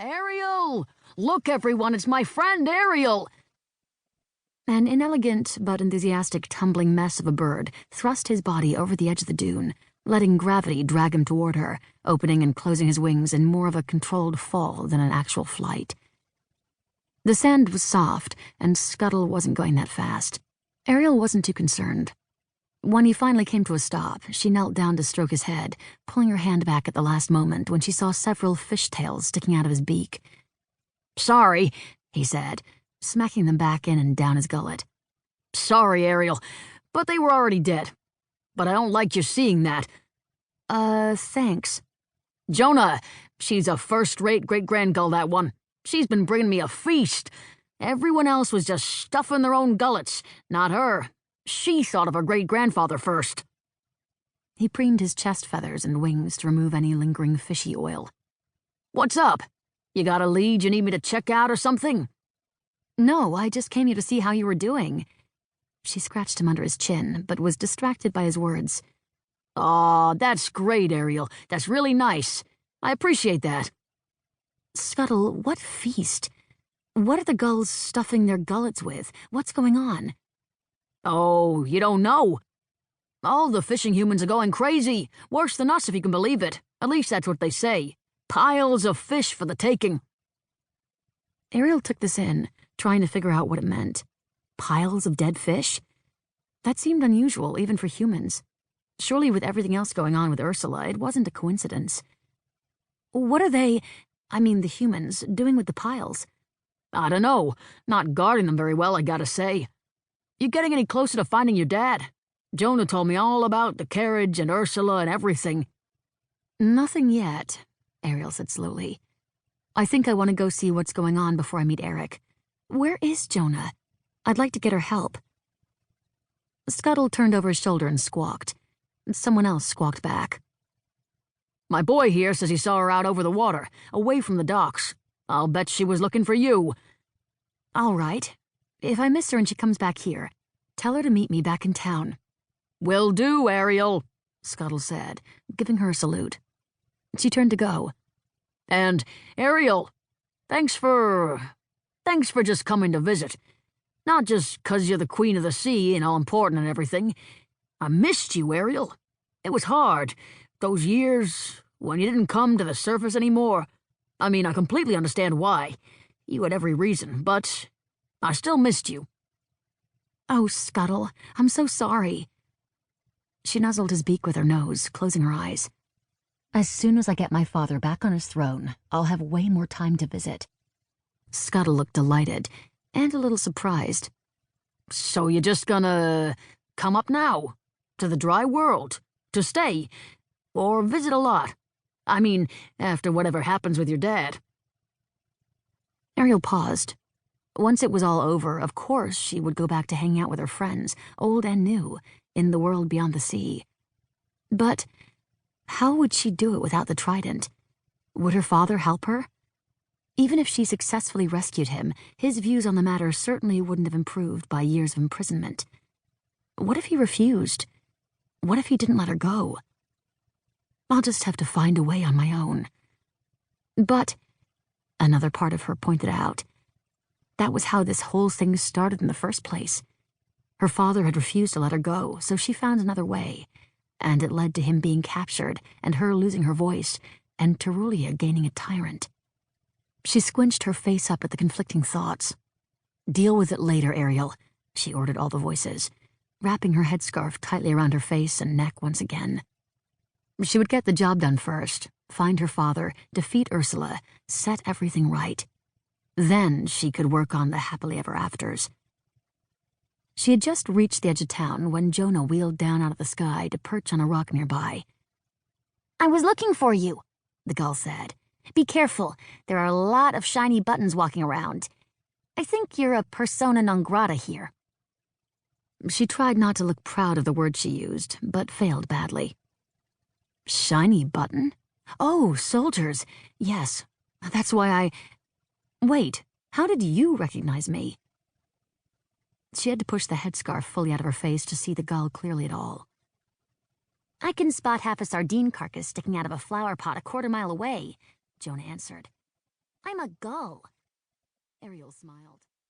Ariel! Look, everyone, it's my friend Ariel! An inelegant but enthusiastic tumbling mess of a bird thrust his body over the edge of the dune, letting gravity drag him toward her, opening and closing his wings in more of a controlled fall than an actual flight. The sand was soft, and Scuttle wasn't going that fast. Ariel wasn't too concerned. When he finally came to a stop, she knelt down to stroke his head, pulling her hand back at the last moment when she saw several fishtails sticking out of his beak. "Sorry," he said, smacking them back in and down his gullet. "Sorry, Ariel, but they were already dead. But I don't like you seeing that." Thanks. "Jonah, she's a first-rate great-grandgull, that one. She's been bringing me a feast. Everyone else was just stuffing their own gullets, not her. She thought of her great-grandfather first." He preened his chest feathers and wings to remove any lingering fishy oil. "What's up? You got a lead you need me to check out or something?" "No, I just came here to see how you were doing." She scratched him under his chin, but was distracted by his words. "Aw, that's great, Ariel. That's really nice. I appreciate that." "Scuttle, what feast? What are the gulls stuffing their gullets with? What's going on?" "Oh, you don't know? All the fishing humans are going crazy. Worse than us, if you can believe it. At least that's what they say. Piles of fish for the taking." Ariel took this in, trying to figure out what it meant. Piles of dead fish? That seemed unusual, even for humans. Surely with everything else going on with Ursula, it wasn't a coincidence. What are they, the humans, doing with the piles? "I don't know. Not guarding them very well, I gotta say. You getting any closer to finding your dad? Jonah told me all about the carriage and Ursula and everything." "Nothing yet," Ariel said slowly. "I think I want to go see what's going on before I meet Eric. Where is Jonah? I'd like to get her help." Scuttle turned over his shoulder and squawked. Someone else squawked back. "My boy here says he saw her out over the water, away from the docks. I'll bet she was looking for you." "All right. If I miss her and she comes back here, tell her to meet me back in town." "Will do, Ariel," Scuttle said, giving her a salute. She turned to go. "And, Ariel, thanks for just coming to visit. Not just 'cause you're the queen of the sea and all important and everything. I missed you, Ariel. It was hard, those years when you didn't come to the surface anymore. I completely understand why. You had every reason, but I still missed you." "Oh, Scuttle, I'm so sorry." She nuzzled his beak with her nose, closing her eyes. "As soon as I get my father back on his throne, I'll have way more time to visit." Scuttle looked delighted, and a little surprised. "So you're just gonna come up now? To the dry world? To stay? Or visit a lot? After whatever happens with your dad." Ariel paused. Once it was all over, of course she would go back to hanging out with her friends, old and new, in the world beyond the sea. But how would she do it without the trident? Would her father help her? Even if she successfully rescued him, his views on the matter certainly wouldn't have improved by years of imprisonment. What if he refused? What if he didn't let her go? I'll just have to find a way on my own. But, another part of her pointed out, that was how this whole thing started in the first place. Her father had refused to let her go, so she found another way, and it led to him being captured and her losing her voice, and Terulia gaining a tyrant. She squinched her face up at the conflicting thoughts. "Deal with it later, Ariel," she ordered all the voices, wrapping her headscarf tightly around her face and neck once again. She would get the job done first, find her father, defeat Ursula, set everything right. Then she could work on the happily ever afters. She had just reached the edge of town when Jonah wheeled down out of the sky to perch on a rock nearby. "I was looking for you," the gull said. "Be careful, there are a lot of shiny buttons walking around. I think you're a persona non grata here." She tried not to look proud of the word she used, but failed badly. "Shiny button? Oh, soldiers. Yes, that's why I... Wait, how did you recognize me?" She had to push the headscarf fully out of her face to see the gull clearly at all. "I can spot half a sardine carcass sticking out of a flower pot a quarter mile away," Jonah answered. I'm a gull. Ariel smiled.